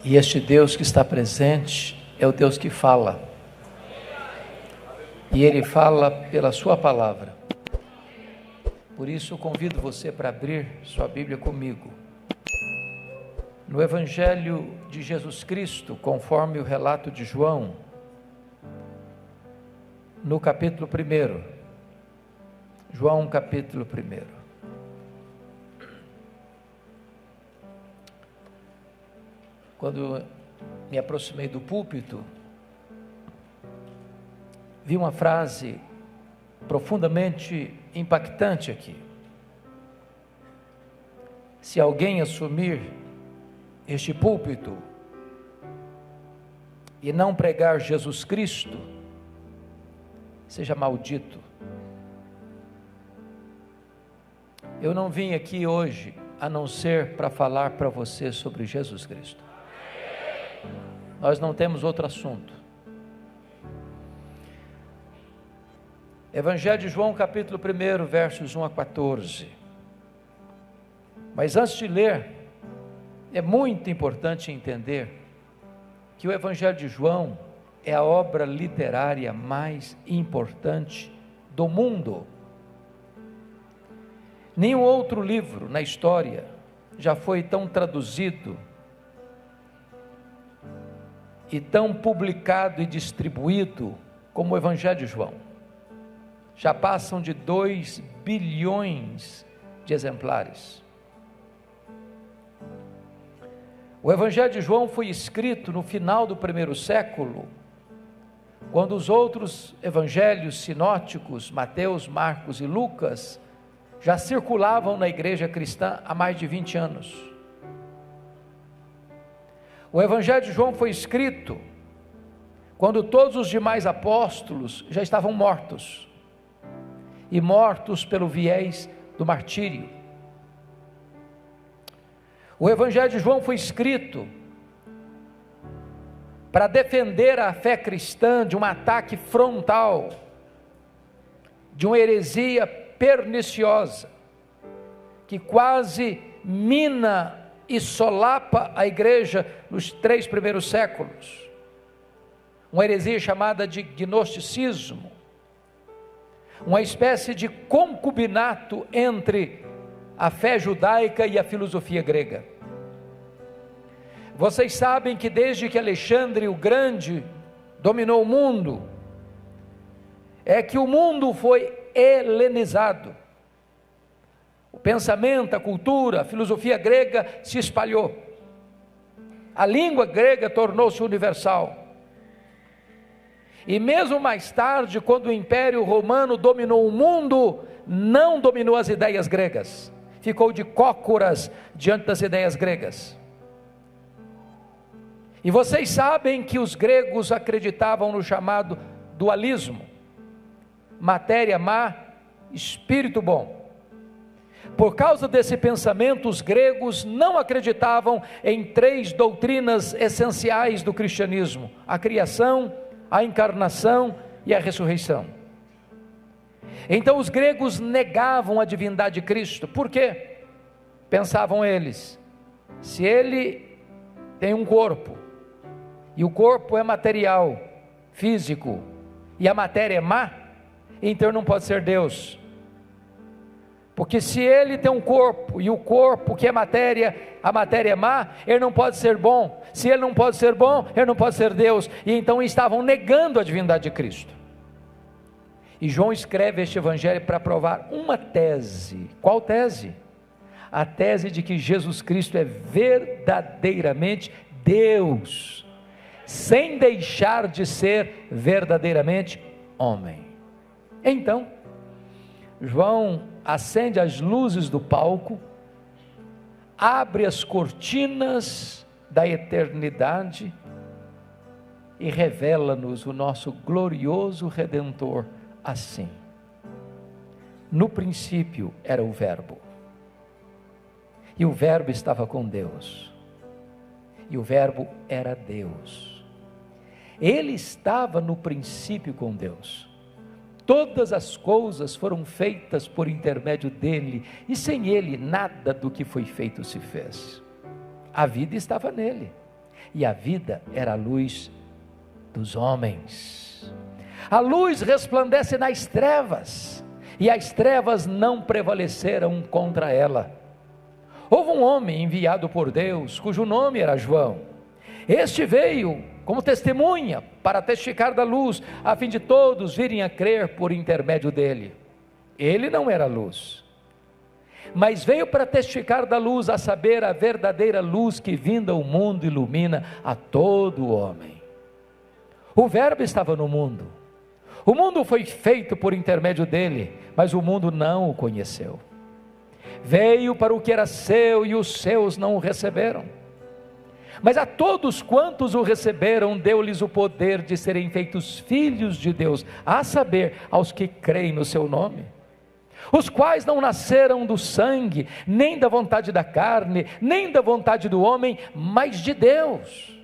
E este Deus que está presente é o Deus que fala. E Ele fala pela sua palavra. Por isso convido você para abrir sua Bíblia comigo. No Evangelho de Jesus Cristo, conforme o relato de João, no capítulo 1. João, capítulo 1. Quando me aproximei do púlpito, vi uma frase profundamente impactante aqui. Se alguém assumir este púlpito e não pregar Jesus Cristo, seja maldito. Eu não vim aqui hoje a não ser para falar para você sobre Jesus Cristo. Nós não temos outro assunto. Evangelho de João, capítulo 1, versos 1 a 14. Mas antes de ler, é muito importante entender que o Evangelho de João é a obra literária mais importante do mundo. Nenhum outro livro na história já foi tão traduzido e tão publicado e distribuído como o Evangelho de João. Já passam de 2 bilhões de exemplares. O Evangelho de João foi escrito no final do 1º século, quando os outros evangelhos sinóticos, Mateus, Marcos e Lucas, já circulavam na igreja cristã há mais de 20 anos. O Evangelho de João foi escrito quando todos os demais apóstolos já estavam mortos, e mortos pelo viés do martírio. O Evangelho de João foi escrito para defender a fé cristã de um ataque frontal, de uma heresia perniciosa, que quase mina e solapa a igreja nos 3 primeiros séculos, uma heresia chamada de gnosticismo, uma espécie de concubinato entre a fé judaica e a filosofia grega. Vocês sabem que desde que Alexandre o Grande dominou o mundo, é que o mundo foi helenizado. O pensamento, a cultura, a filosofia grega se espalhou. A língua grega tornou-se universal. E mesmo mais tarde, quando o Império Romano dominou o mundo, não dominou as ideias gregas. Ficou de cócoras diante das ideias gregas. E vocês sabem que os gregos acreditavam no chamado dualismo: matéria má, espírito bom. Por causa desse pensamento, os gregos não acreditavam em 3 doutrinas essenciais do cristianismo: a criação, a encarnação e a ressurreição. Então os gregos negavam a divindade de Cristo. Por quê? Pensavam eles: se ele tem um corpo, e o corpo é material, físico, e a matéria é má, então não pode ser Deus. Porque se ele tem um corpo, e o corpo que é matéria, a matéria é má, ele não pode ser bom. Se ele não pode ser bom, ele não pode ser Deus. E então estavam negando a divindade de Cristo. E João escreve este evangelho para provar uma tese. Qual tese? A tese de que Jesus Cristo é verdadeiramente Deus, sem deixar de ser verdadeiramente homem. Então, João acende as luzes do palco, abre as cortinas da eternidade e revela-nos o nosso glorioso Redentor assim: no princípio era o Verbo, e o Verbo estava com Deus, e o Verbo era Deus. Ele estava no princípio com Deus. Todas as coisas foram feitas por intermédio dele, e sem ele nada do que foi feito se fez. A vida estava nele, e a vida era a luz dos homens. A luz resplandece nas trevas, e as trevas não prevaleceram contra ela. Houve um homem enviado por Deus, cujo nome era João. Este veio como testemunha para testificar da luz, a fim de todos virem a crer por intermédio dele. Ele não era luz, mas veio para testificar da luz, a saber, a verdadeira luz que vinda ao mundo ilumina a todo homem. O Verbo estava no mundo, o mundo foi feito por intermédio dele, mas o mundo não o conheceu. Veio para o que era seu e os seus não o receberam. Mas a todos quantos o receberam, deu-lhes o poder de serem feitos filhos de Deus, a saber, aos que creem no seu nome, os quais não nasceram do sangue, nem da vontade da carne, nem da vontade do homem, mas de Deus.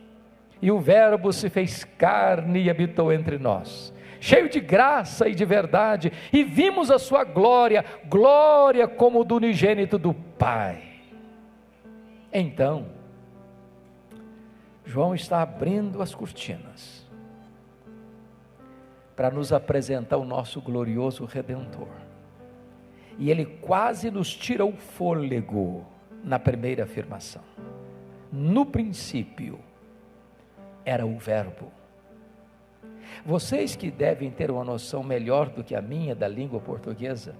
E o Verbo se fez carne e habitou entre nós, cheio de graça e de verdade, e vimos a sua glória, glória como do unigênito do Pai. Então, João está abrindo as cortinas para nos apresentar o nosso glorioso Redentor, e ele quase nos tira o fôlego na primeira afirmação. No princípio era o Verbo. Vocês que devem ter uma noção melhor do que a minha da língua portuguesa,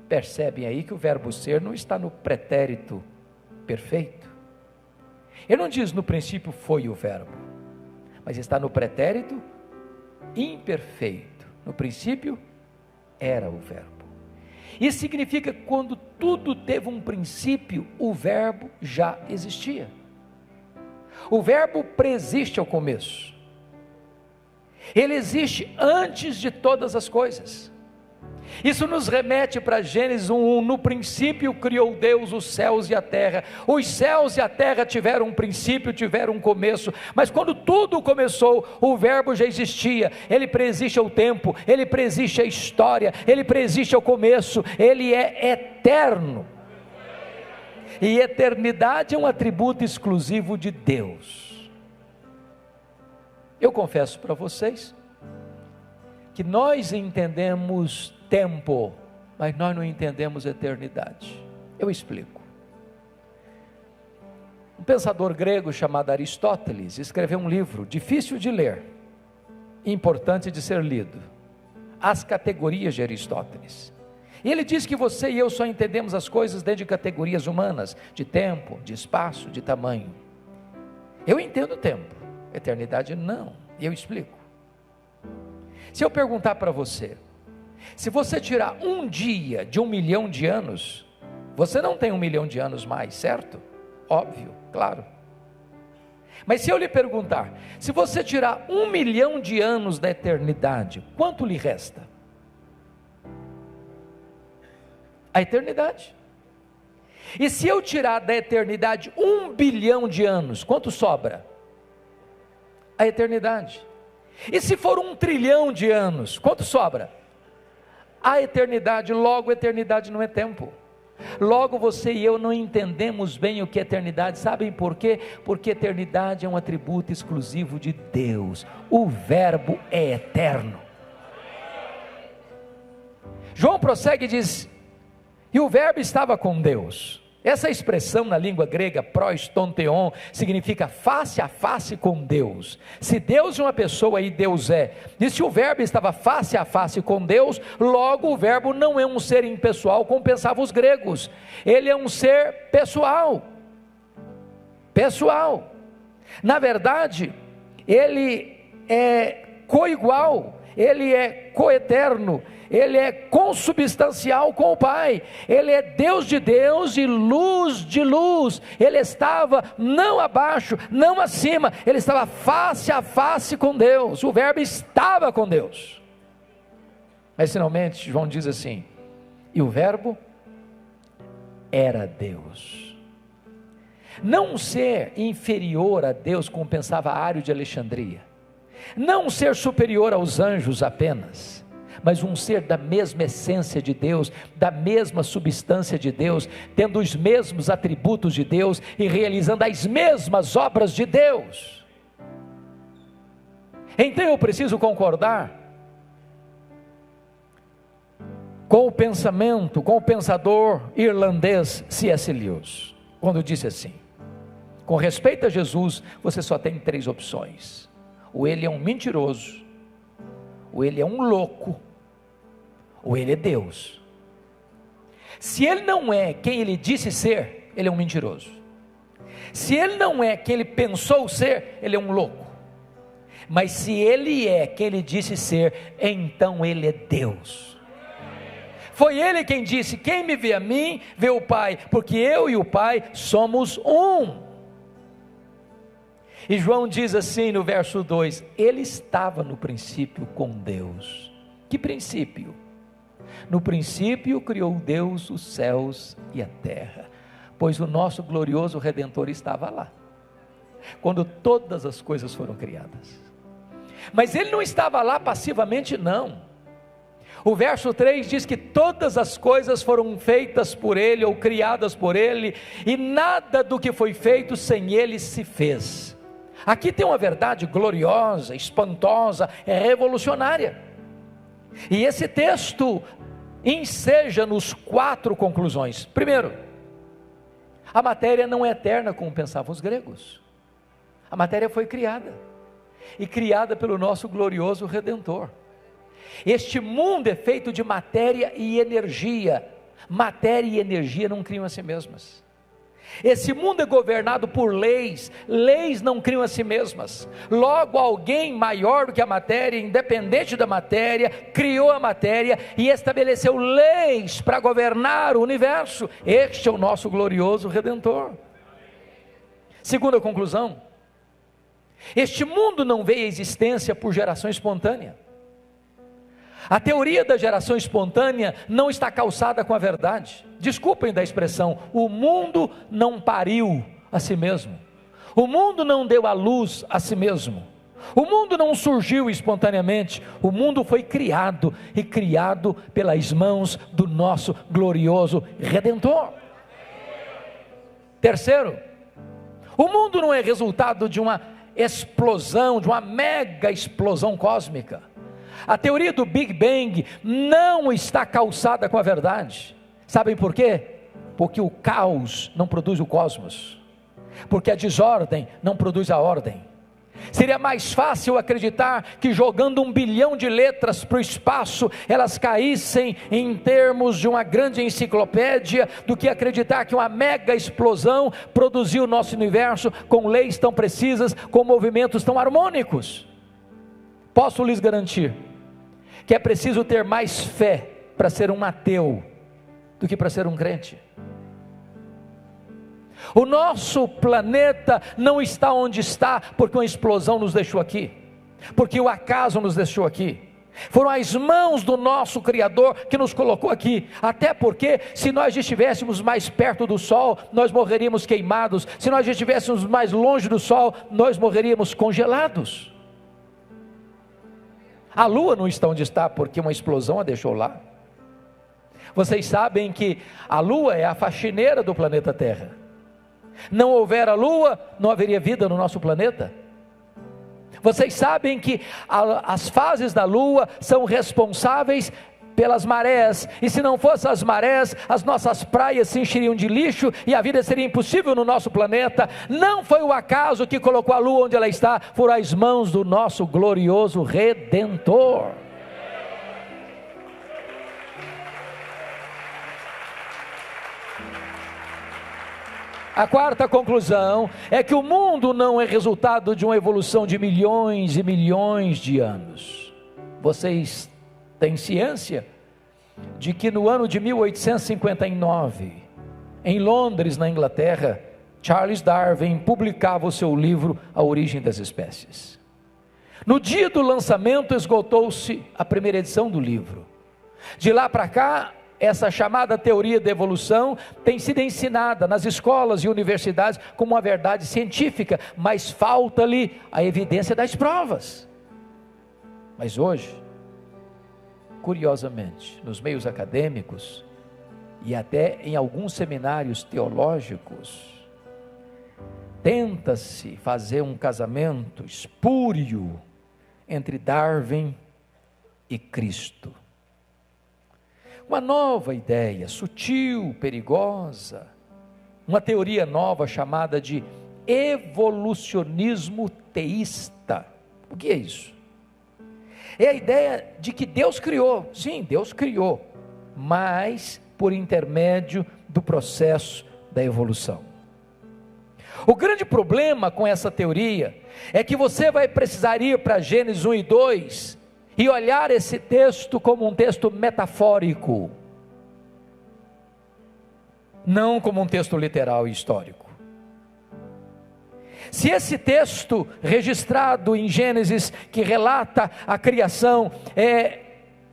percebem aí que o verbo ser não está no pretérito perfeito. Ele não diz no princípio foi o verbo, mas está no pretérito imperfeito. No princípio era o verbo. Isso significa que quando tudo teve um princípio, o verbo já existia. O verbo preexiste ao começo. Ele existe antes de todas as coisas. Isso nos remete para Gênesis 1:1. No princípio criou Deus os céus e a terra. Os céus e a terra tiveram um princípio, tiveram um começo, mas quando tudo começou, o verbo já existia. Ele preexiste ao tempo, ele preexiste à história, ele preexiste ao começo, ele é eterno. E eternidade é um atributo exclusivo de Deus. Eu confesso para vocês que nós entendemos tempo, mas nós não entendemos eternidade. Eu explico. Um pensador grego chamado Aristóteles escreveu um livro difícil de ler, importante de ser lido, As Categorias de Aristóteles. E ele diz que você e eu só entendemos as coisas dentro de categorias humanas, de tempo, de espaço, de tamanho. Eu entendo o tempo, eternidade não, e eu explico. Se eu perguntar para você, se você tirar um dia de 1 milhão de anos, você não tem 1 milhão de anos mais, certo? Óbvio, claro. Mas se eu lhe perguntar, se você tirar 1 milhão de anos da eternidade, quanto lhe resta? A eternidade. E se eu tirar da eternidade 1 bilhão de anos, quanto sobra? A eternidade. E se for 1 trilhão de anos, quanto sobra? A eternidade. Logo, a eternidade não é tempo. Logo, você e eu não entendemos bem o que é eternidade. Sabem por quê? Porque eternidade é um atributo exclusivo de Deus. O verbo é eterno. João prossegue e diz: e o verbo estava com Deus. Essa expressão na língua grega, pros tonteon, significa face a face com Deus. Se Deus é uma pessoa e Deus é, e se o verbo estava face a face com Deus, logo o verbo não é um ser impessoal como pensavam os gregos. Ele é um ser pessoal. Pessoal. Na verdade, ele é coigual, ele é coeterno, ele é consubstancial com o Pai, ele é Deus de Deus e luz de luz. Ele estava não abaixo, não acima, ele estava face a face com Deus. O verbo estava com Deus. Mas finalmente João diz assim: e o verbo era Deus. Não um ser inferior a Deus, como pensava Ário de Alexandria, não um ser superior aos anjos apenas, mas um ser da mesma essência de Deus, da mesma substância de Deus, tendo os mesmos atributos de Deus e realizando as mesmas obras de Deus. Então eu preciso concordar com o pensamento, com o pensador irlandês C.S. Lewis, quando disse assim: com respeito a Jesus, você só tem 3 opções: ou ele é um mentiroso, ou ele é um louco, ou ele é Deus. Se ele não é quem ele disse ser, ele é um mentiroso. Se ele não é quem ele pensou ser, ele é um louco. Mas se ele é quem ele disse ser, então ele é Deus. Foi ele quem disse: quem me vê a mim, vê o Pai, porque eu e o Pai somos um. E João diz assim no verso 2: ele estava no princípio com Deus. Que princípio? No princípio criou Deus os céus e a terra, pois o nosso glorioso Redentor estava lá, quando todas as coisas foram criadas. Mas ele não estava lá passivamente, não. O verso 3 diz que todas as coisas foram feitas por ele, ou criadas por ele, e nada do que foi feito sem ele se fez. Aqui tem uma verdade gloriosa, espantosa, revolucionária. E esse texto enseja-nos 4 conclusões. Primeiro, a matéria não é eterna como pensavam os gregos. A matéria foi criada, e criada pelo nosso glorioso Redentor. Este mundo é feito de matéria e energia. Matéria e energia não criam a si mesmas. Esse mundo é governado por leis. Leis não criam a si mesmas. Logo, alguém maior do que a matéria, independente da matéria, criou a matéria e estabeleceu leis para governar o universo. Este é o nosso glorioso Redentor. Segunda conclusão: este mundo não veio à existência por geração espontânea. A teoria da geração espontânea não está calçada com a verdade. Desculpem da expressão, o mundo não pariu a si mesmo. O mundo não deu à luz a si mesmo. O mundo não surgiu espontaneamente. O mundo foi criado, e criado pelas mãos do nosso glorioso Redentor. Terceiro, o mundo não é resultado de uma explosão, de uma mega explosão cósmica. A teoria do Big Bang não está calçada com a verdade. Sabem por quê? Porque o caos não produz o cosmos, porque a desordem não produz a ordem. Seria mais fácil acreditar que jogando 1 bilhão de letras para o espaço, elas caíssem em termos de uma grande enciclopédia, do que acreditar que uma mega explosão produziu o nosso universo com leis tão precisas, com movimentos tão harmônicos. Posso lhes garantir que é preciso ter mais fé para ser um ateu do que para ser um crente. O nosso planeta não está onde está porque uma explosão nos deixou aqui, porque o acaso nos deixou aqui. Foram as mãos do nosso Criador que nos colocou aqui. Até porque se nós estivéssemos mais perto do Sol, nós morreríamos queimados. Se nós estivéssemos mais longe do Sol, nós morreríamos congelados. A Lua não está onde está porque uma explosão a deixou lá. Vocês sabem que a Lua é a faxineira do planeta Terra. Não houver a Lua, não haveria vida no nosso planeta. Vocês sabem que as fases da Lua são responsáveis pelas marés, e se não fossem as marés, as nossas praias se encheriam de lixo, e a vida seria impossível no nosso planeta. Não foi o acaso que colocou a Lua onde ela está, foram as mãos do nosso glorioso Redentor. A quarta conclusão é que o mundo não é resultado de uma evolução de milhões e milhões de anos. Vocês têm ciência de que no ano de 1859, em Londres, na Inglaterra, Charles Darwin publicava o seu livro A Origem das Espécies. No dia do lançamento esgotou-se a primeira edição do livro. De lá para cá, essa chamada teoria da evolução tem sido ensinada nas escolas e universidades como uma verdade científica, mas falta-lhe a evidência das provas. Mas hoje, curiosamente, nos meios acadêmicos e até em alguns seminários teológicos, tenta-se fazer um casamento espúrio entre Darwin e Cristo. Uma nova ideia, sutil, perigosa, uma teoria nova chamada de evolucionismo teísta. O que é isso? É a ideia de que Deus criou, sim, Deus criou, mas por intermédio do processo da evolução. O grande problema com essa teoria é que você vai precisar ir para Gênesis 1 e 2 e olhar esse texto como um texto metafórico, não como um texto literal e histórico. Se esse texto registrado em Gênesis, que relata a criação, é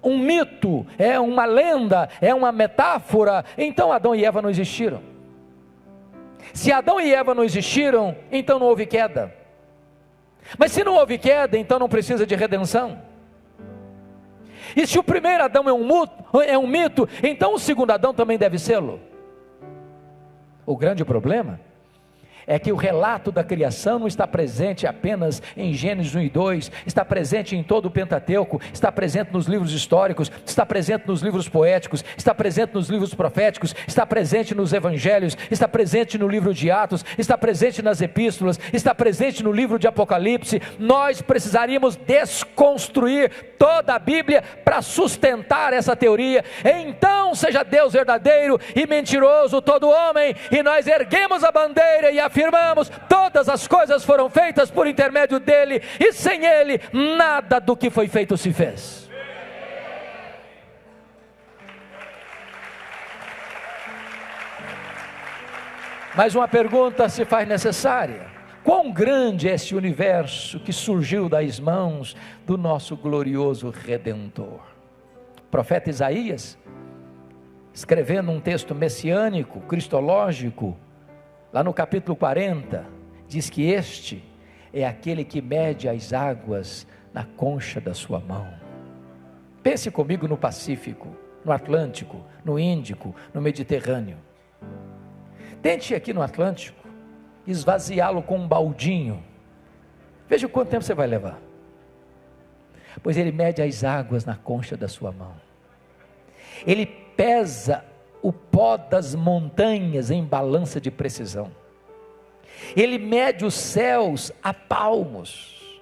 um mito, é uma lenda, é uma metáfora, então Adão e Eva não existiram. Se Adão e Eva não existiram, então não houve queda. Mas se não houve queda, então não precisa de redenção. E se o primeiro Adão é um mito, então o segundo Adão também deve sê-lo. O grande problema é que o relato da criação não está presente apenas em Gênesis 1 e 2, está presente em todo o Pentateuco, está presente nos livros históricos, está presente nos livros poéticos, está presente nos livros proféticos, está presente nos evangelhos, está presente no livro de Atos, está presente nas epístolas, está presente no livro de Apocalipse. Nós precisaríamos desconstruir toda a Bíblia para sustentar essa teoria. Então seja Deus verdadeiro e mentiroso todo homem, e nós erguemos a bandeira e afirmamos: todas as coisas foram feitas por intermédio dele, e sem ele nada do que foi feito se fez. Mas uma pergunta se faz necessária: quão grande é esse universo que surgiu das mãos do nosso glorioso Redentor? O profeta Isaías, escrevendo um texto messiânico, cristológico, lá no capítulo 40, diz que este é aquele que mede as águas na concha da sua mão. Pense comigo no Pacífico, no Atlântico, no Índico, no Mediterrâneo. Tente aqui no Atlântico esvaziá-lo com um baldinho. Veja quanto tempo você vai levar. Pois ele mede as águas na concha da sua mão. Ele pesa o pó das montanhas em balança de precisão. Ele mede os céus a palmos.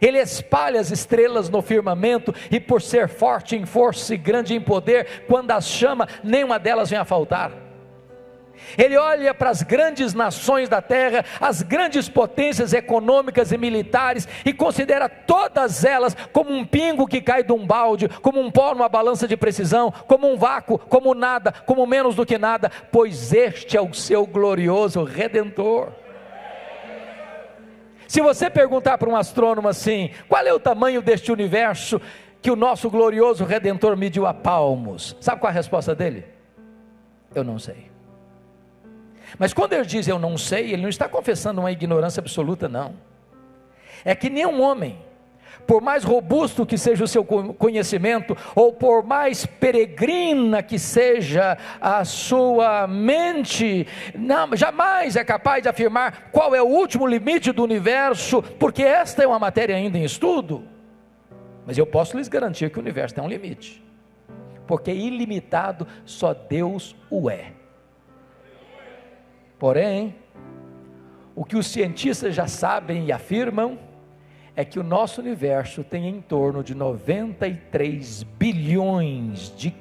Ele espalha as estrelas no firmamento, e por ser forte em força e grande em poder, quando as chama, nenhuma delas vem a faltar. Ele olha para as grandes nações da terra, as grandes potências econômicas e militares, e considera todas elas como um pingo que cai de um balde, como um pó numa balança de precisão, como um vácuo, como nada, como menos do que nada, pois este é o seu glorioso Redentor. Se você perguntar para um astrônomo assim: qual é o tamanho deste universo que o nosso glorioso Redentor mediu a palmos? Sabe qual é a resposta dele? Eu não sei. Mas quando ele diz eu não sei, ele não está confessando uma ignorância absoluta, não. É que nenhum homem, por mais robusto que seja o seu conhecimento, ou por mais peregrina que seja a sua mente, não, jamais é capaz de afirmar qual é o último limite do universo, porque esta é uma matéria ainda em estudo. Mas eu posso lhes garantir que o universo tem um limite, porque ilimitado só Deus o é. Porém, o que os cientistas já sabem e afirmam é que o nosso universo tem em torno de 93 bilhões de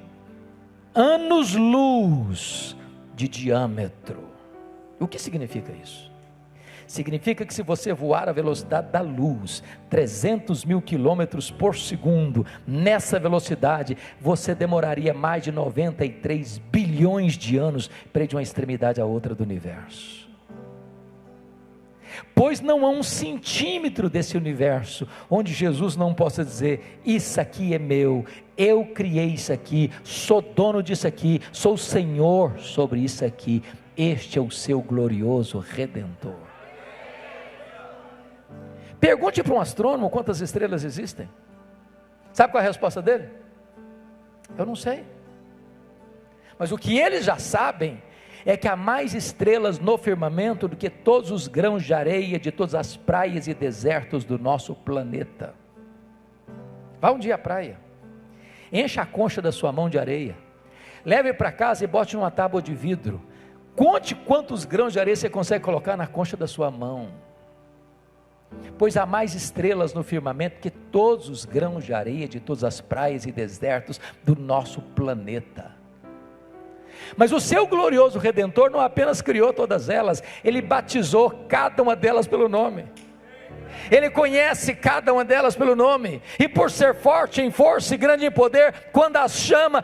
anos-luz de diâmetro. O que significa isso? Significa que se você voar a velocidade da luz, 300 mil quilômetros por segundo, nessa velocidade, você demoraria mais de 93 bilhões de anos para ir de uma extremidade à outra do universo. Pois não há um centímetro desse universo onde Jesus não possa dizer: isso aqui é meu, eu criei isso aqui, sou dono disso aqui, sou Senhor sobre isso aqui. Este é o seu glorioso Redentor. Pergunte para um astrônomo quantas estrelas existem. Sabe qual é a resposta dele? Eu não sei. Mas o que eles já sabem é que há mais estrelas no firmamento do que todos os grãos de areia de todas as praias e desertos do nosso planeta. Vá um dia à praia, encha a concha da sua mão de areia, leve para casa e bote numa tábua de vidro, conte quantos grãos de areia você consegue colocar na concha da sua mão, pois há mais estrelas no firmamento que todos os grãos de areia de todas as praias e desertos do nosso planeta. Mas o seu glorioso Redentor não apenas criou todas elas, Ele batizou cada uma delas pelo nome. Ele conhece cada uma delas pelo nome, e por ser forte em força e grande em poder, quando as chama,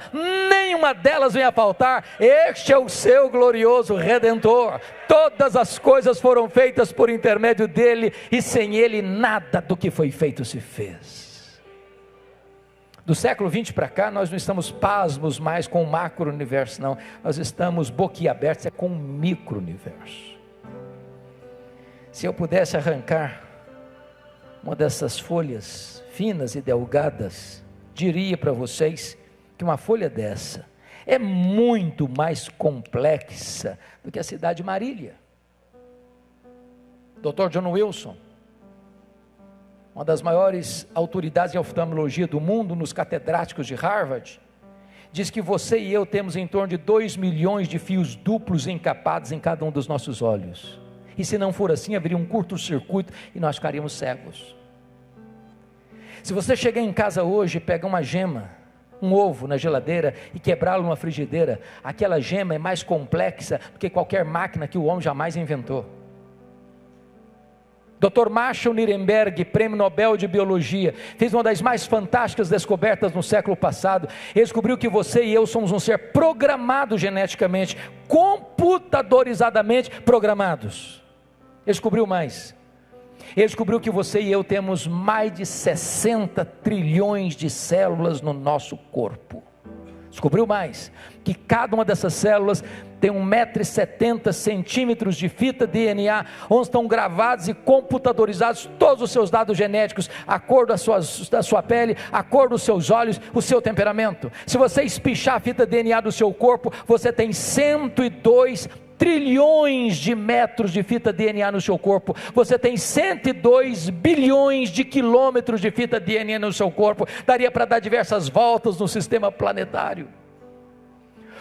nenhuma delas vem a faltar. Este é o seu glorioso Redentor. Todas as coisas foram feitas por intermédio dele, e sem ele nada do que foi feito se fez. Do século 20 para cá, nós não estamos pasmos mais com o macro-universo, não. Nós estamos boquiabertos com o micro-universo. Se eu pudesse arrancar uma dessas folhas finas e delgadas, diria para vocês que uma folha dessa é muito mais complexa do que a cidade de Marília. Dr. John Wilson, uma das maiores autoridades em oftalmologia do mundo, nos catedráticos de Harvard, diz que você e eu temos em torno de 2 milhões de fios duplos encapados em cada um dos nossos olhos, e se não for assim, haveria um curto-circuito e nós ficaríamos cegos. Se você chegar em casa hoje e pegar uma gema, um ovo na geladeira e quebrá-lo numa frigideira, aquela gema é mais complexa do que qualquer máquina que o homem jamais inventou. Dr. Marshall Nirenberg, prêmio Nobel de Biologia, fez uma das mais fantásticas descobertas no século passado. Ele descobriu que você e eu somos um ser programado geneticamente, computadorizadamente programados. Ele descobriu mais. Ele descobriu que você e eu temos mais de 60 trilhões de células no nosso corpo. Descobriu mais, que cada uma dessas células tem 1,70 m de fita DNA, onde estão gravados e computadorizados todos os seus dados genéticos, a cor da sua pele, a cor dos seus olhos, o seu temperamento. Se você espichar a fita DNA do seu corpo, você tem 102 trilhões de metros de fita DNA no seu corpo. Você tem 102 bilhões de quilômetros de fita DNA no seu corpo. Daria para dar diversas voltas no sistema planetário.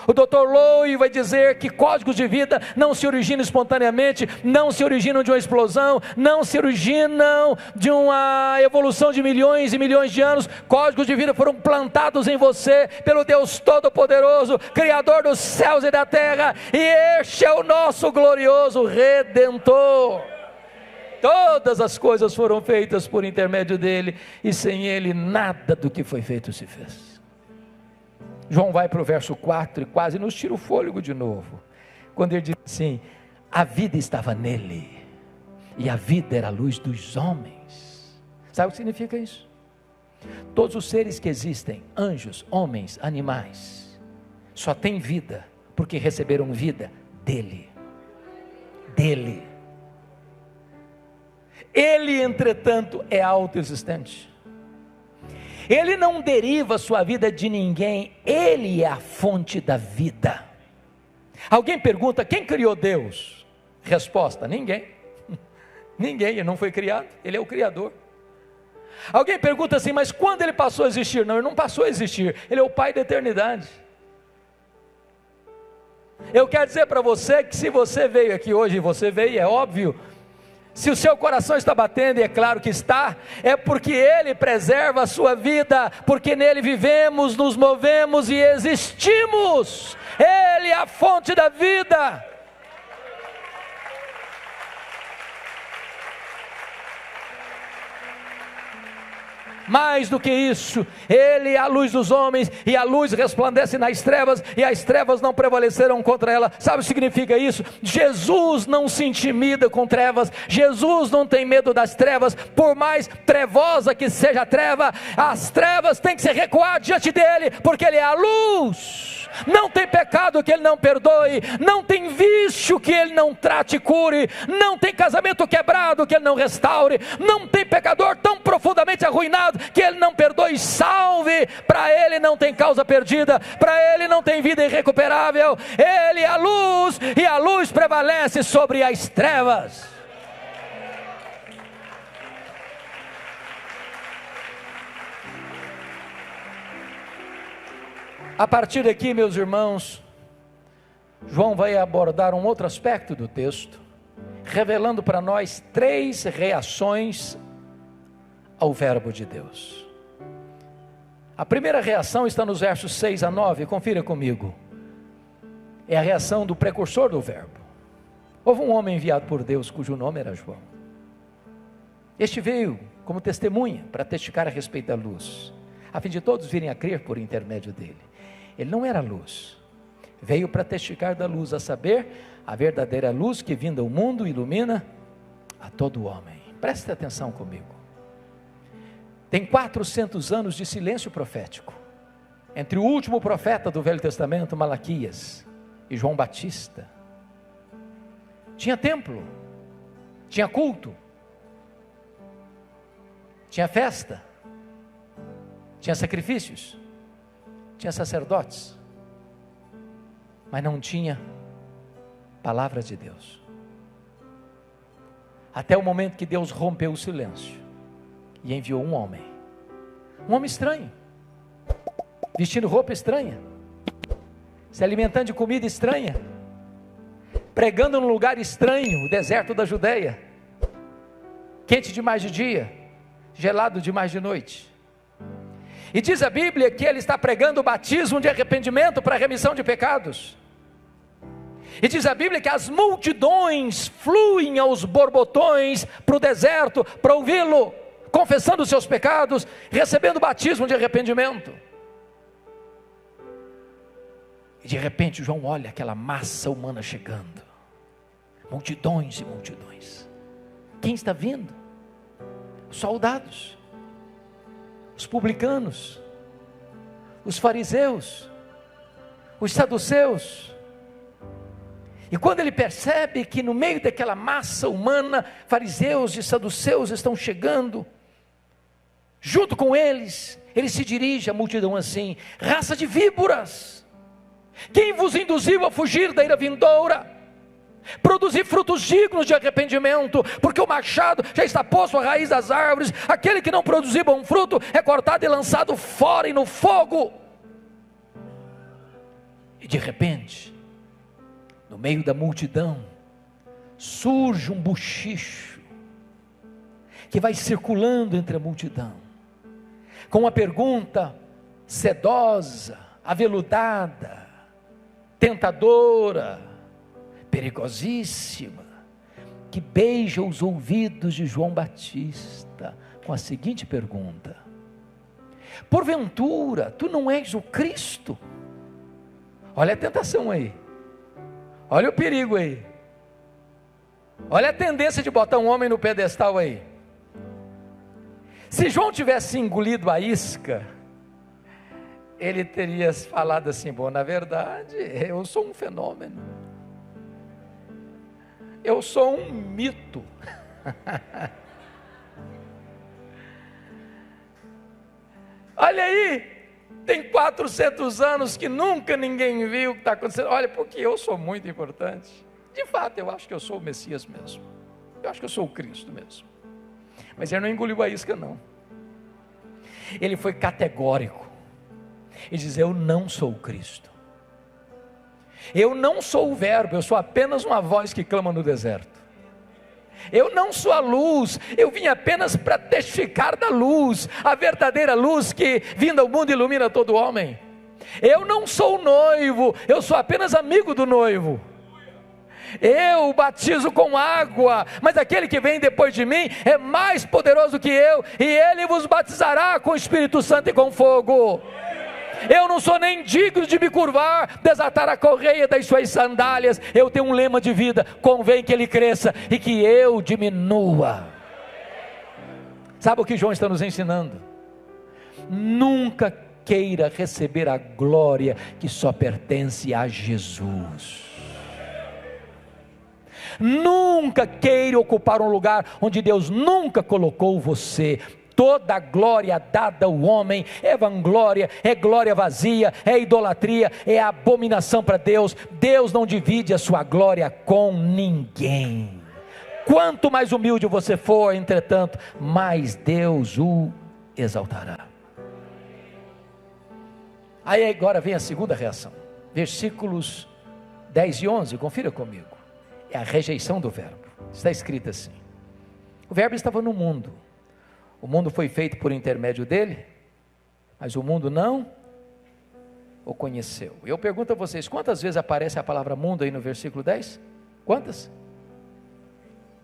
O Dr. Lowe vai dizer que códigos de vida não se originam espontaneamente, não se originam de uma explosão, não se originam de uma evolução de milhões e milhões de anos. Códigos de vida foram plantados em você pelo Deus Todo-Poderoso, Criador dos céus e da terra, e este é o nosso glorioso Redentor. Todas as coisas foram feitas por intermédio dele, e sem ele nada do que foi feito se fez. João vai para o verso 4 e quase nos tira o fôlego de novo, quando ele diz assim: a vida estava nele, e a vida era a luz dos homens. Sabe o que significa isso? Todos os seres que existem, anjos, homens, animais, só têm vida, porque receberam vida dele. Ele, entretanto, é autoexistente. Ele não deriva sua vida de ninguém, ele é a fonte da vida. Alguém pergunta: quem criou Deus? Resposta: ninguém. Ninguém, ele não foi criado, ele é o Criador. Alguém pergunta assim: mas quando ele passou a existir? Não, ele não passou a existir, ele é o Pai da eternidade. Eu quero dizer para você que se você veio aqui hoje, e você veio, é óbvio, se o seu coração está batendo, e é claro que está, é porque ele preserva a sua vida, porque nele vivemos, nos movemos e existimos. Ele é a fonte da vida. Mais do que isso, ele é a luz dos homens, e a luz resplandece nas trevas, e as trevas não prevaleceram contra ela. Sabe o que significa isso? Jesus não se intimida com trevas, Jesus não tem medo das trevas, por mais trevosa que seja a treva, as trevas têm que se recuar diante dele, porque ele é a luz. Não tem pecado que Ele não perdoe, não tem vício que Ele não trate e cure, não tem casamento quebrado que Ele não restaure, não tem pecador tão profundamente arruinado que Ele não perdoe e salve. Para Ele não tem causa perdida, para Ele não tem vida irrecuperável. Ele é a luz e a luz prevalece sobre as trevas. A partir daqui, meus irmãos, João vai abordar um outro aspecto do texto, revelando para nós 3 reações ao verbo de Deus. A primeira reação está nos versos 6 a 9, confira comigo. É a reação do precursor do verbo. Houve um homem enviado por Deus, cujo nome era João. Este veio como testemunha para testificar a respeito da luz, a fim de todos virem a crer por intermédio dele. Ele não era luz, veio para testificar da luz, a saber, a verdadeira luz que vinda ao mundo ilumina a todo homem. Preste atenção comigo. Tem 400 anos de silêncio profético entre o último profeta do Velho Testamento, Malaquias, e João Batista. Tinha templo, tinha culto, tinha festa, tinha sacrifícios, tinha sacerdotes, mas não tinha palavra de Deus. Até o momento que Deus rompeu o silêncio e enviou um homem estranho, vestindo roupa estranha, se alimentando de comida estranha, pregando num lugar estranho, o deserto da Judeia, quente demais de dia, gelado demais de noite. E diz a Bíblia que ele está pregando o batismo de arrependimento para a remissão de pecados. E diz a Bíblia que as multidões fluem aos borbotões para o deserto para ouvi-lo, confessando os seus pecados, recebendo o batismo de arrependimento. E de repente João olha aquela massa humana chegando, multidões e multidões. Quem está vindo? Os soldados, os publicanos, os fariseus, os saduceus. E quando ele percebe que no meio daquela massa humana, fariseus e saduceus estão chegando, junto com eles, ele se dirige à multidão assim: raça de víboras, quem vos induziu a fugir da ira vindoura? Produzir frutos dignos de arrependimento, porque o machado já está posto à raiz das árvores. Aquele que não produzir bom fruto é cortado e lançado fora e no fogo. E de repente, no meio da multidão, surge um bochicho que vai circulando entre a multidão, com uma pergunta sedosa, aveludada, tentadora, perigosíssima, que beija os ouvidos de João Batista com a seguinte pergunta: porventura tu não és o Cristo? Olha a tentação aí, olha o perigo aí, olha a tendência de botar um homem no pedestal aí. Se João tivesse engolido a isca, ele teria falado assim: bom, na verdade eu sou um fenômeno, eu sou um mito. Olha aí, tem 400 anos que nunca ninguém viu o que está acontecendo. Olha, porque eu sou muito importante. De fato, eu acho que eu sou o Messias mesmo, eu acho que eu sou o Cristo mesmo. Mas ele não engoliu a isca não, ele foi categórico e diz: eu não sou o Cristo, eu não sou o verbo, eu sou apenas uma voz que clama no deserto. Eu não sou a luz, eu vim apenas para testificar da luz, a verdadeira luz que vinda ao mundo ilumina todo homem. Eu não sou o noivo, eu sou apenas amigo do noivo. Eu batizo com água, mas aquele que vem depois de mim é mais poderoso que eu, e ele vos batizará com o Espírito Santo e com fogo. Eu não sou nem digno de me curvar, desatar a correia das suas sandálias. Eu tenho um lema de vida: convém que ele cresça e que eu diminua. Sabe o que João está nos ensinando? Nunca queira receber a glória que só pertence a Jesus. Nunca queira ocupar um lugar onde Deus nunca colocou você. Toda a glória dada ao homem é vanglória, é glória vazia, é idolatria, é abominação para Deus. Deus não divide a sua glória com ninguém. Quanto mais humilde você for, entretanto, mais Deus o exaltará. Aí agora vem a segunda reação, versículos 10 e 11, confira comigo. É a rejeição do verbo. Está escrito assim: o verbo estava no mundo, o mundo foi feito por intermédio dele, mas o mundo não o conheceu. Eu pergunto a vocês, quantas vezes aparece a palavra mundo aí no versículo 10? Quantas?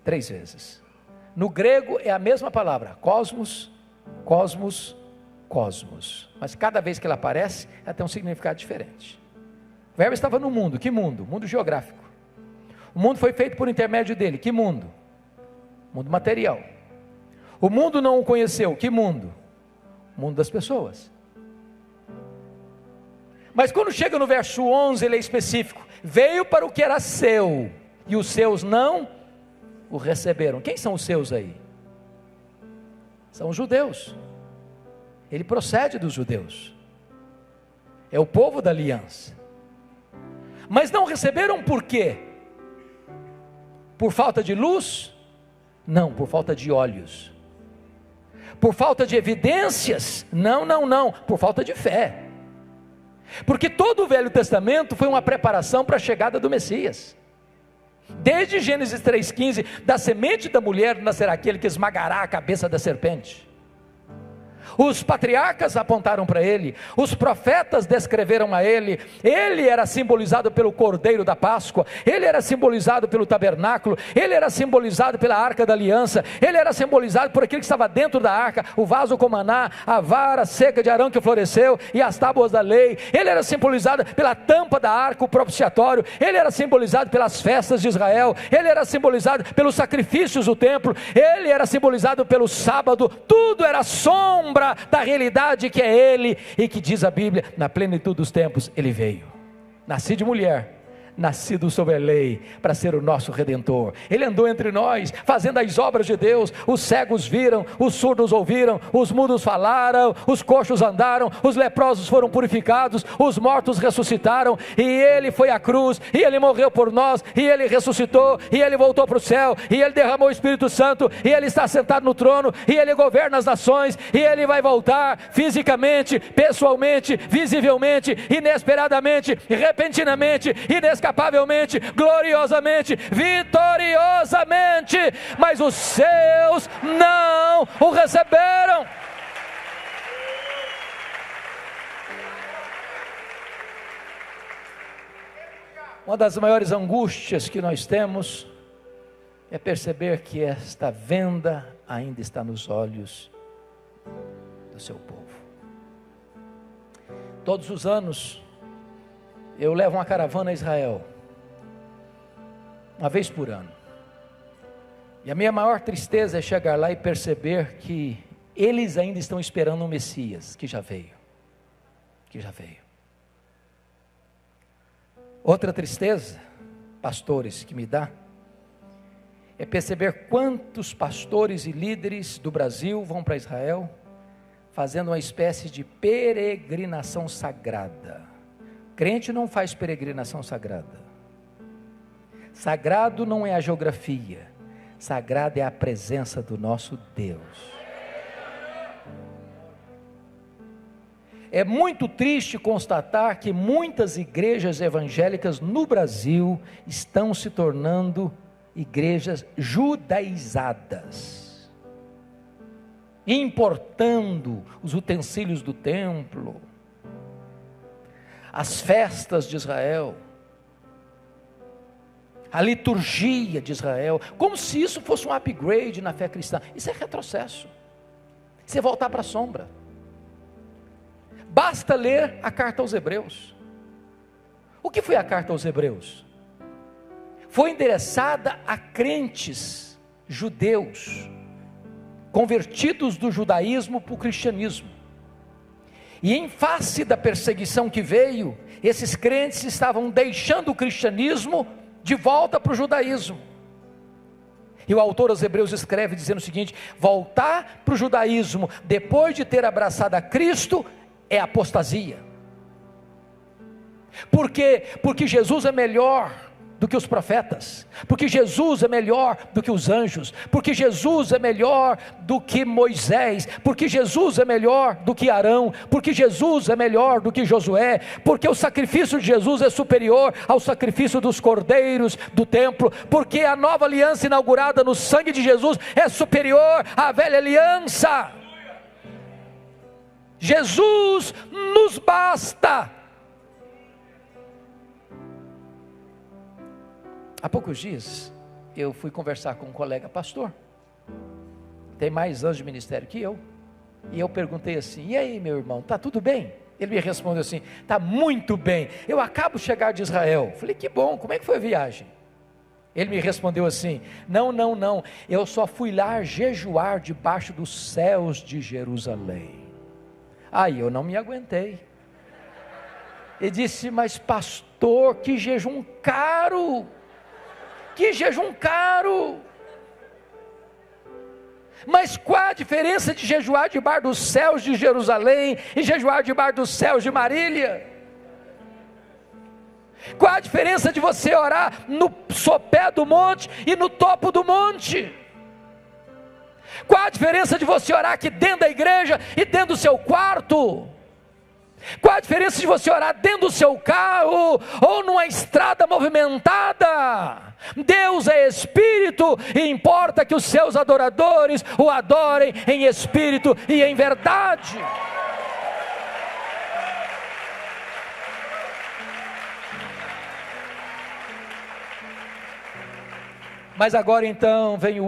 3 vezes. No grego é a mesma palavra, cosmos, cosmos, cosmos, mas cada vez que ela aparece, ela tem um significado diferente. O verbo estava no mundo. Que mundo? Mundo geográfico. O mundo foi feito por intermédio dele. Que mundo? Mundo material. O mundo não o conheceu. Que mundo? O mundo das pessoas. Mas quando chega no verso 11, ele é específico: veio para o que era seu, e os seus não o receberam. Quem são os seus aí? São os judeus. Ele procede dos judeus, é o povo da aliança. Mas não receberam por quê? Por falta de luz? Não, por falta de olhos. Por falta de evidências? Não, por falta de fé. Porque todo o Velho Testamento foi uma preparação para a chegada do Messias. Desde Gênesis 3,15, da semente da mulher nascerá aquele que esmagará a cabeça da serpente. Os patriarcas apontaram para ele, os profetas descreveram a ele. Ele era simbolizado pelo Cordeiro da Páscoa, ele era simbolizado pelo tabernáculo, ele era simbolizado pela Arca da Aliança, ele era simbolizado por aquilo que estava dentro da arca, o vaso com maná, a vara seca de Arão que floresceu e as tábuas da lei. Ele era simbolizado pela tampa da arca, o propiciatório. Ele era simbolizado pelas festas de Israel, ele era simbolizado pelos sacrifícios do templo, ele era simbolizado pelo sábado. Tudo era sombra da realidade que é ele, e que diz a Bíblia, na plenitude dos tempos ele veio, nascido de mulher, nascido sob a lei, para ser o nosso Redentor. Ele andou entre nós, fazendo as obras de Deus. Os cegos viram, os surdos ouviram, os mudos falaram, os coxos andaram, os leprosos foram purificados, os mortos ressuscitaram. E ele foi à cruz, e ele morreu por nós, e ele ressuscitou, e ele voltou para o céu, e ele derramou o Espírito Santo, e ele está sentado no trono, e ele governa as nações, e ele vai voltar fisicamente, pessoalmente, visivelmente, inesperadamente, repentinamente, inescapavelmente, gloriosamente, vitoriosamente. Mas os seus não o receberam. Uma das maiores angústias que nós temos é perceber que esta venda ainda está nos olhos do seu povo. Todos os anos eu levo uma caravana a Israel, uma vez por ano. E a minha maior tristeza é chegar lá e perceber que eles ainda estão esperando o Messias, que já veio. Outra tristeza, pastores, que me dá, é perceber quantos pastores e líderes do Brasil vão para Israel, fazendo uma espécie de peregrinação sagrada. Crente não faz peregrinação sagrada. Sagrado não é a geografia, sagrado é a presença do nosso Deus. É muito triste constatar que muitas igrejas evangélicas no Brasil estão se tornando igrejas judaizadas, importando os utensílios do templo, as festas de Israel, a liturgia de Israel, como se isso fosse um upgrade na fé cristã. Isso é retrocesso, isso é voltar para a sombra. Basta ler a carta aos Hebreus. O que foi a carta aos Hebreus? Foi endereçada a crentes judeus, convertidos do judaísmo para o cristianismo. E em face da perseguição que veio, esses crentes estavam deixando o cristianismo de volta para o judaísmo. E o autor aos Hebreus escreve dizendo o seguinte: voltar para o judaísmo depois de ter abraçado a Cristo é apostasia. Por quê? Porque Jesus é melhor do que os profetas, porque Jesus é melhor do que os anjos, porque Jesus é melhor do que Moisés, porque Jesus é melhor do que Arão, porque Jesus é melhor do que Josué, porque o sacrifício de Jesus é superior ao sacrifício dos cordeiros do templo, porque a nova aliança inaugurada no sangue de Jesus é superior à velha aliança. Jesus nos basta. Há poucos dias, eu fui conversar com um colega pastor, tem mais anos de ministério que eu, e eu perguntei assim: e aí, meu irmão, está tudo bem? Ele me respondeu assim: está muito bem, eu acabo de chegar de Israel. Falei: que bom, como é que foi a viagem? Ele me respondeu assim: não, eu só fui lá jejuar debaixo dos céus de Jerusalém. Aí eu não me aguentei. Ele disse: mas pastor, que jejum caro! Que jejum caro! Mas qual a diferença de jejuar debaixo dos céus de Jerusalém e jejuar debaixo dos céus de Marília? Qual a diferença de você orar no sopé do monte e no topo do monte? Qual a diferença de você orar aqui dentro da igreja e dentro do seu quarto? Qual a diferença de você orar dentro do seu carro ou numa estrada movimentada? Deus é Espírito e importa que os seus adoradores o adorem em Espírito e em verdade. Mas agora então vem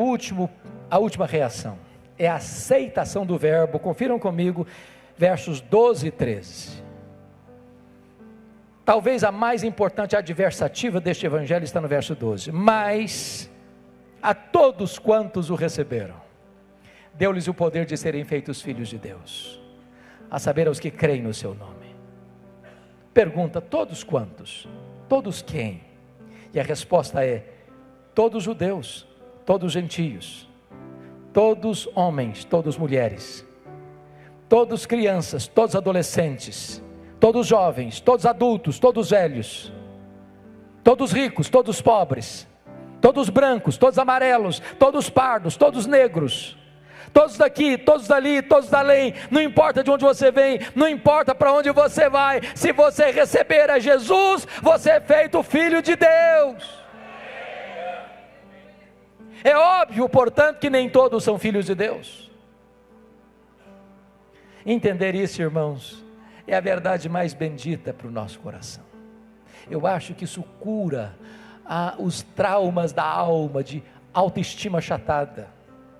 a última reação, é a aceitação do verbo. Confiram comigo, versos 12 e 13. Talvez a mais importante adversativa deste evangelho está no verso 12. Mas a todos quantos o receberam, deu-lhes o poder de serem feitos filhos de Deus, a saber, aos que creem no seu nome. Pergunta: todos quantos? Todos quem? E a resposta é: todos judeus, todos gentios, todos homens, todos mulheres, todos crianças, todos adolescentes, todos jovens, todos adultos, todos velhos, todos ricos, todos pobres, todos brancos, todos amarelos, todos pardos, todos negros, todos daqui, todos dali, todos dalém. Não importa de onde você vem, não importa para onde você vai, se você receber a Jesus, você é feito filho de Deus. É óbvio, portanto, que nem todos são filhos de Deus. Entender isso, irmãos, é a verdade mais bendita para o nosso coração. Eu acho que isso cura os traumas da alma, de autoestima achatada,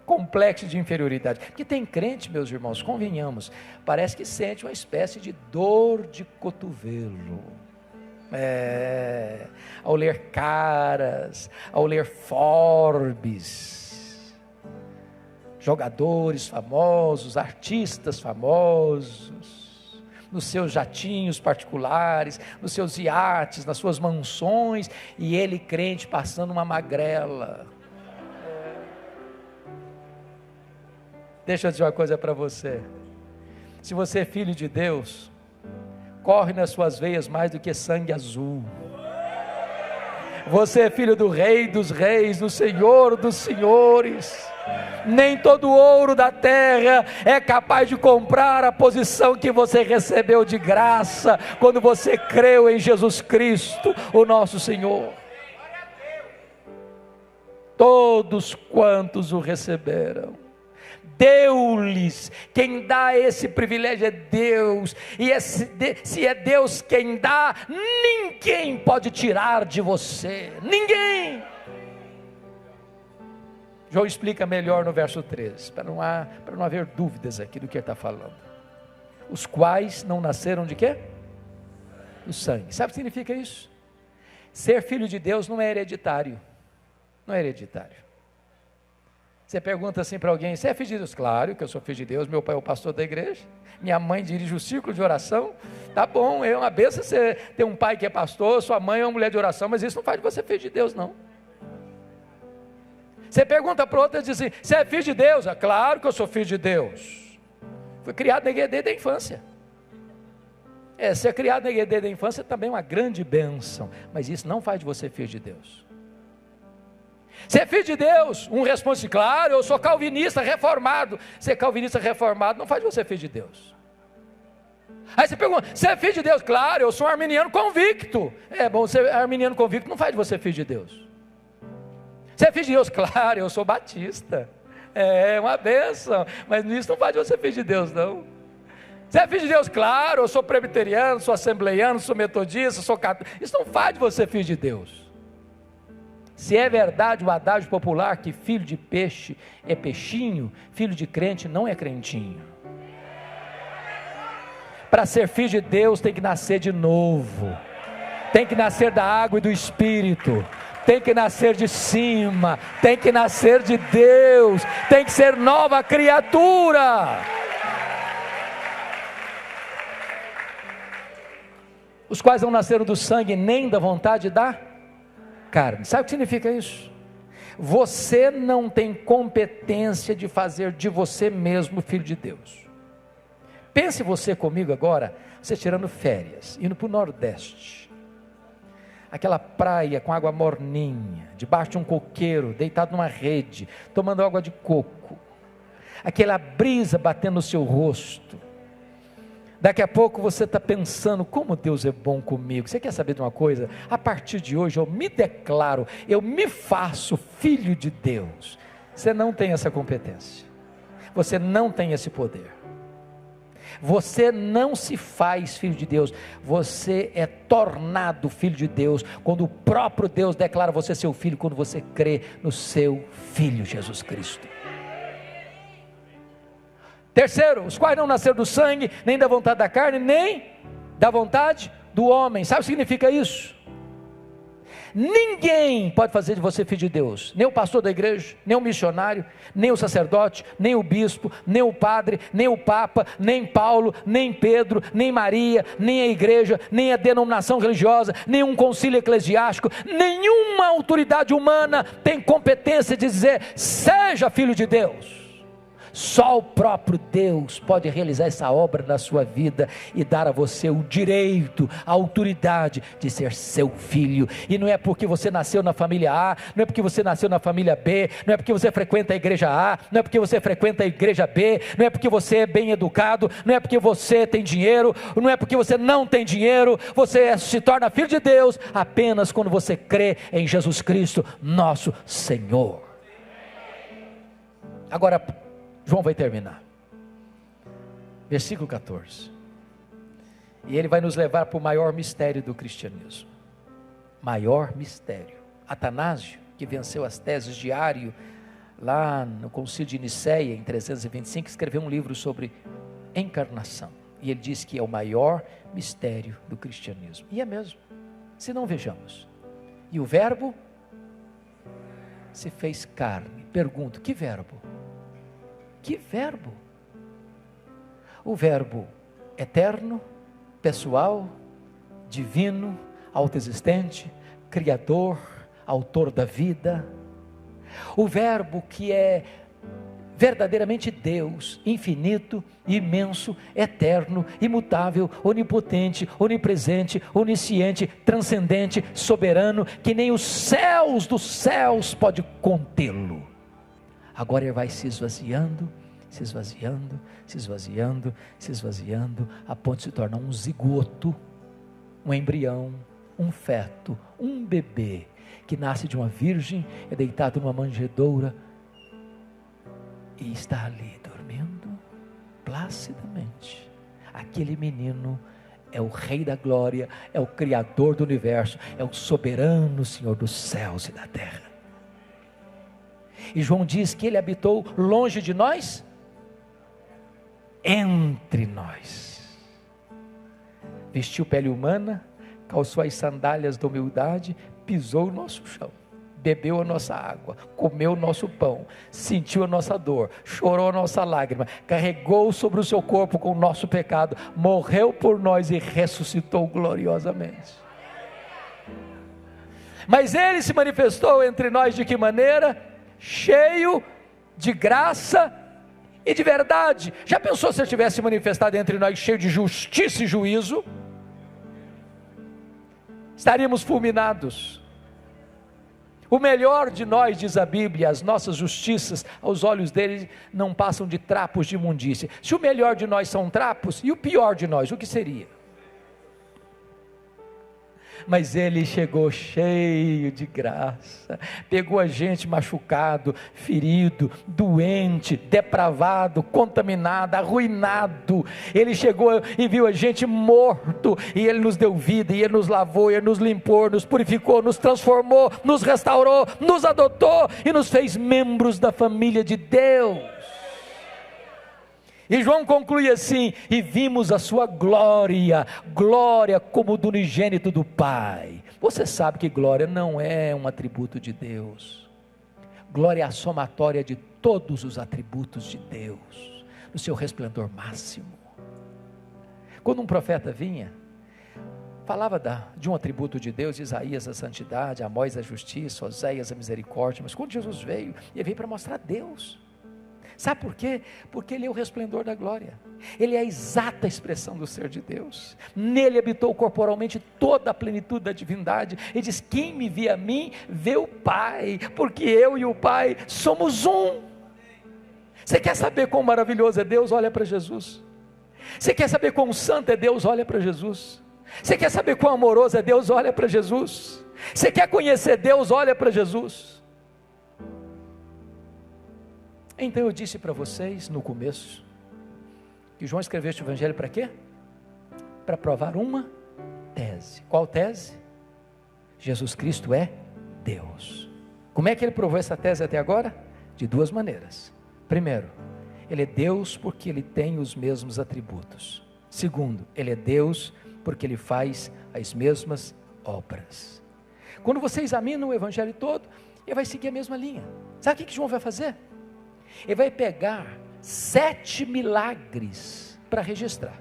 complexo de inferioridade. Porque tem crente, meus irmãos, convenhamos, parece que sente uma espécie de dor de cotovelo. Ao ler Caras, ao ler Forbes, jogadores famosos, artistas famosos, nos seus jatinhos particulares, nos seus iates, nas suas mansões, e ele crente passando uma magrela. Deixa eu dizer uma coisa para você: se você é filho de Deus, corre nas suas veias mais do que sangue azul. Você é filho do Rei dos Reis, do Senhor dos Senhores. Nem todo ouro da terra é capaz de comprar a posição que você recebeu de graça, quando você creu em Jesus Cristo, o nosso Senhor. Todos quantos o receberam, deu-lhes. Quem dá esse privilégio é Deus, e se é Deus quem dá, ninguém pode tirar de você, ninguém. João explica melhor no verso 13, para não haver dúvidas aqui do que ele está falando. Os quais não nasceram de quê? Do sangue. Sabe o que significa isso? Ser filho de Deus não é hereditário, não é hereditário. Você pergunta assim para alguém: você é filho de Deus? Claro que eu sou filho de Deus, meu pai é o pastor da igreja, minha mãe dirige o círculo de oração. Tá bom, é uma benção você ter um pai que é pastor, sua mãe é uma mulher de oração, mas isso não faz de você filho de Deus, não. Você pergunta para outra e diz assim: você é filho de Deus? É claro que eu sou filho de Deus. Fui criado na igreja desde a infância. Ser criado na igreja desde a infância também é uma grande bênção, mas isso não faz de você filho de Deus. Você é filho de Deus? Um responde: claro, eu sou calvinista reformado. Ser calvinista reformado não faz de você filho de Deus. Aí você pergunta: você é filho de Deus? Claro, eu sou um arminiano convicto. Bom, ser arminiano convicto não faz de você filho de Deus. Você é filho de Deus? Claro, eu sou batista. É uma bênção, mas isso não faz de você filho de Deus, não. Você é filho de Deus? Claro, eu sou presbiteriano, sou assembleiano, sou metodista, sou católico. Isso não faz de você filho de Deus. Se é verdade o adágio popular que filho de peixe é peixinho, filho de crente não é crentinho. Para ser filho de Deus tem que nascer de novo, tem que nascer da água e do Espírito, tem que nascer de cima, tem que nascer de Deus, tem que ser nova criatura. Os quais não nasceram do sangue nem da vontade da carne. Sabe o que significa isso? Você não tem competência de fazer de você mesmo filho de Deus. Pense você comigo agora, você tirando férias, indo para o Nordeste, aquela praia com água morninha, debaixo de um coqueiro, deitado numa rede, tomando água de coco, aquela brisa batendo no seu rosto. Daqui a pouco você está pensando: como Deus é bom comigo. Você quer saber de uma coisa? A partir de hoje eu me declaro, eu me faço filho de Deus. Você não tem essa competência, você não tem esse poder, você não se faz filho de Deus, você é tornado filho de Deus, quando o próprio Deus declara você seu filho, quando você crê no seu Filho Jesus Cristo. Terceiro, os quais não nasceram do sangue, nem da vontade da carne, nem da vontade do homem. Sabe o que significa isso? Ninguém pode fazer de você filho de Deus, nem o pastor da igreja, nem o missionário, nem o sacerdote, nem o bispo, nem o padre, nem o papa, nem Paulo, nem Pedro, nem Maria, nem a igreja, nem a denominação religiosa, nem um concílio eclesiástico. Nenhuma autoridade humana tem competência de dizer: seja filho de Deus. Só o próprio Deus pode realizar essa obra na sua vida e dar a você o direito, a autoridade de ser seu filho. E não é porque você nasceu na família A, não é porque você nasceu na família B, não é porque você frequenta a igreja A, não é porque você frequenta a igreja B, não é porque você é bem educado, não é porque você tem dinheiro, não é porque você não tem dinheiro. Você se torna filho de Deus apenas quando você crê em Jesus Cristo, nosso Senhor. Agora João vai terminar, versículo 14, e ele vai nos levar para o maior mistério do cristianismo. Maior mistério. Atanásio, que venceu as teses de Ário lá no concílio de Nicéia em 325, escreveu um livro sobre encarnação, e ele diz que é o maior mistério do cristianismo. E é mesmo, se não vejamos. E o verbo se fez carne. Pergunto: que verbo? Que verbo? O verbo eterno, pessoal, divino, autoexistente, criador, autor da vida. O verbo que é verdadeiramente Deus, infinito, imenso, eterno, imutável, onipotente, onipresente, onisciente, transcendente, soberano, que nem os céus dos céus pode contê-lo. Agora ele vai se esvaziando, se esvaziando, se esvaziando, se esvaziando, a ponto de se tornar um zigoto, um embrião, um feto, um bebê, que nasce de uma virgem, é deitado numa manjedoura, e está ali dormindo, placidamente. Aquele menino é o Rei da Glória, é o Criador do Universo, é o soberano Senhor dos céus e da terra. E João diz que ele habitou longe de nós, entre nós. Vestiu pele humana, calçou as sandálias da humildade, pisou o nosso chão, bebeu a nossa água, comeu o nosso pão, sentiu a nossa dor, chorou a nossa lágrima, carregou sobre o seu corpo com o nosso pecado, morreu por nós e ressuscitou gloriosamente. Mas Ele se manifestou entre nós de que maneira? Cheio de graça e de verdade. Já pensou se Ele tivesse manifestado entre nós cheio de justiça e juízo? Estaríamos fulminados. O melhor de nós, diz a Bíblia, as nossas justiças, aos olhos dele, não passam de trapos de imundícia. Se o melhor de nós são trapos, e o pior de nós, o que seria? Mas Ele chegou cheio de graça, pegou a gente machucado, ferido, doente, depravado, contaminado, arruinado. Ele chegou e viu a gente morto, e Ele nos deu vida, e Ele nos lavou, Ele nos limpou, nos purificou, nos transformou, nos restaurou, nos adotou e nos fez membros da família de Deus. E João conclui assim: e vimos a sua glória, glória como do unigênito do Pai. Você sabe que glória não é um atributo de Deus. Glória é a somatória de todos os atributos de Deus, no seu resplendor máximo. Quando um profeta vinha, falava de um atributo de Deus, Isaías a santidade, Amós a justiça, Oséias a misericórdia, mas quando Jesus veio, Ele veio para mostrar Deus. Sabe por quê? Porque Ele é o resplendor da glória, Ele é a exata expressão do ser de Deus, nele habitou corporalmente toda a plenitude da divindade. Ele diz: quem me vê a mim, vê o Pai, porque eu e o Pai somos um. Você quer saber quão maravilhoso é Deus? Olha para Jesus. Você quer saber quão santo é Deus? Olha para Jesus. Você quer saber quão amoroso é Deus? Olha para Jesus. Você quer conhecer Deus? Olha para Jesus. Então eu disse para vocês no começo, que João escreveu este evangelho para quê? Para provar uma tese. Qual tese? Jesus Cristo é Deus. Como é que ele provou essa tese até agora? De duas maneiras. Primeiro, Ele é Deus porque Ele tem os mesmos atributos. Segundo, Ele é Deus porque Ele faz as mesmas obras. Quando você examina o evangelho todo, ele vai seguir a mesma linha. Sabe o que João vai fazer? Ele vai pegar 7 milagres para registrar.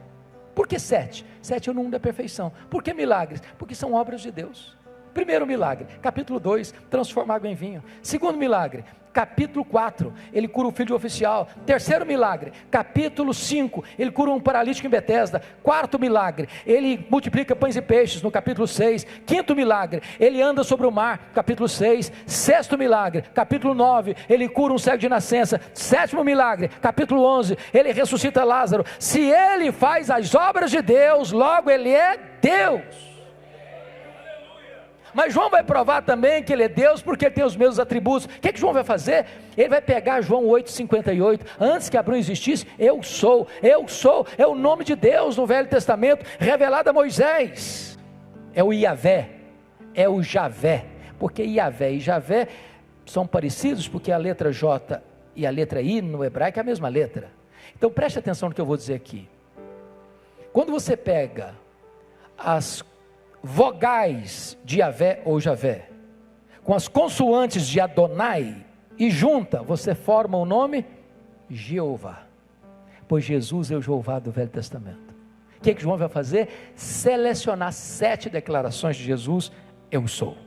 Por que 7? 7 é o número da perfeição. Por que milagres? Porque são obras de Deus. Primeiro milagre, capítulo 2, transforma água em vinho. Segundo milagre, capítulo 4, ele cura o filho de oficial. Terceiro milagre, capítulo 5, ele cura um paralítico em Betesda. Quarto milagre, ele multiplica pães e peixes, no capítulo 6. Quinto milagre, ele anda sobre o mar, capítulo 6. Sexto milagre, capítulo 9, ele cura um cego de nascença. Sétimo milagre, capítulo 11, ele ressuscita Lázaro. Se ele faz as obras de Deus, logo ele é Deus. Mas João vai provar também que Ele é Deus, porque Ele tem os mesmos atributos. O que João vai fazer? Ele vai pegar João 8,58, antes que Abraão existisse, eu sou, é o nome de Deus no Velho Testamento, revelado a Moisés. É o Iavé, é o Javé, porque Iavé e Javé são parecidos, porque a letra J e a letra I no hebraico é a mesma letra. Então preste atenção no que eu vou dizer aqui. Quando você pega as vogais de Yahvé ou Javé, com as consoantes de Adonai, e junta, você forma o nome Jeová, pois Jesus é o Jeová do Velho Testamento. O que João vai fazer? Selecionar 7 declarações de Jesus: eu sou.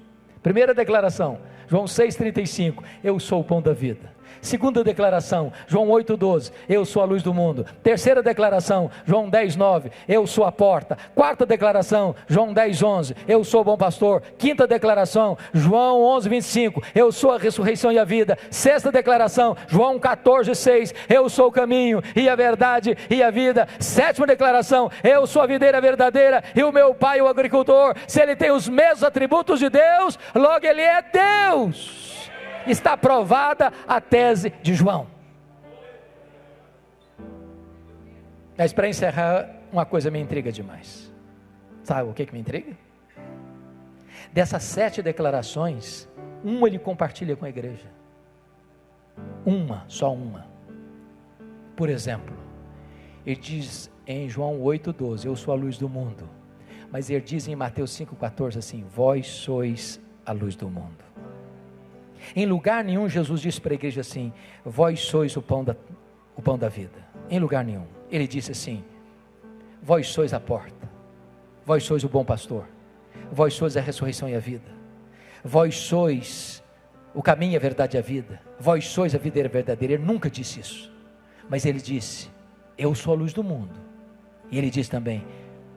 Primeira declaração, João 6,35, eu sou o pão da vida. Segunda declaração, João 8,12, eu sou a luz do mundo. Terceira declaração, João 10,9, eu sou a porta. Quarta declaração, João 10,11, eu sou o bom pastor. Quinta declaração, João 11,25, eu sou a ressurreição e a vida. Sexta declaração, João 14,6, eu sou o caminho e a verdade e a vida. Sétima declaração, eu sou a videira verdadeira e o meu pai o agricultor. Se ele tem os mesmos atributos de Deus, logo ele é Deus. Está provada a tese de João. Mas para encerrar, uma coisa me intriga demais. Sabe o que me intriga? Dessas 7 declarações, uma ele compartilha com a igreja. Só uma. Por exemplo, ele diz em João 8,12, eu sou a luz do mundo. Mas ele diz em Mateus 5,14 assim, vós sois a luz do mundo. Em lugar nenhum Jesus disse para a igreja assim: vós sois o pão da vida. Em lugar nenhum. Ele disse assim: vós sois a porta, vós sois o bom pastor, vós sois a ressurreição e a vida, vós sois o caminho, a verdade e a vida, vós sois a videira verdadeira. Ele nunca disse isso, mas ele disse: eu sou a luz do mundo. E ele disse também: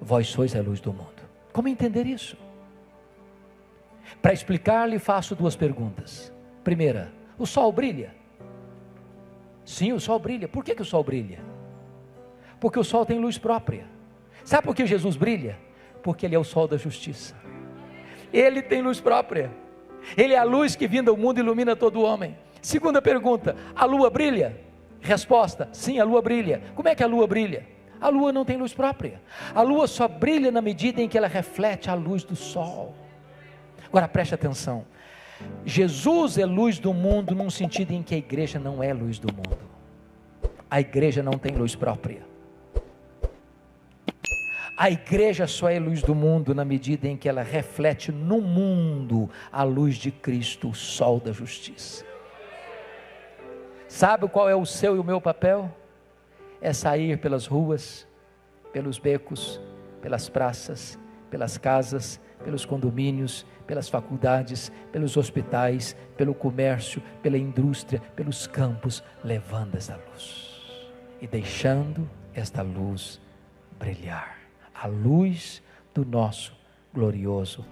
vós sois a luz do mundo. Como entender isso? Para explicar-lhe, faço duas perguntas. Primeira: o sol brilha? Sim, o sol brilha. Por que o sol brilha? Porque o sol tem luz própria. Sabe por que Jesus brilha? Porque ele é o sol da justiça. Ele tem luz própria. Ele é a luz que vindo ao mundo ilumina todo homem. Segunda pergunta: a lua brilha? Resposta: sim, a lua brilha. Como é que a lua brilha? A lua não tem luz própria. A lua só brilha na medida em que ela reflete a luz do sol. Agora preste atenção. Jesus é luz do mundo num sentido em que a igreja não é luz do mundo. A igreja não tem luz própria. A igreja só é luz do mundo na medida em que ela reflete no mundo a luz de Cristo, o sol da justiça. Sabe qual é o seu e o meu papel? É sair pelas ruas, pelos becos, pelas praças, pelas casas, pelos condomínios, pelas faculdades, pelos hospitais, pelo comércio, pela indústria, pelos campos, levando esta luz e deixando esta luz brilhar, a luz do nosso glorioso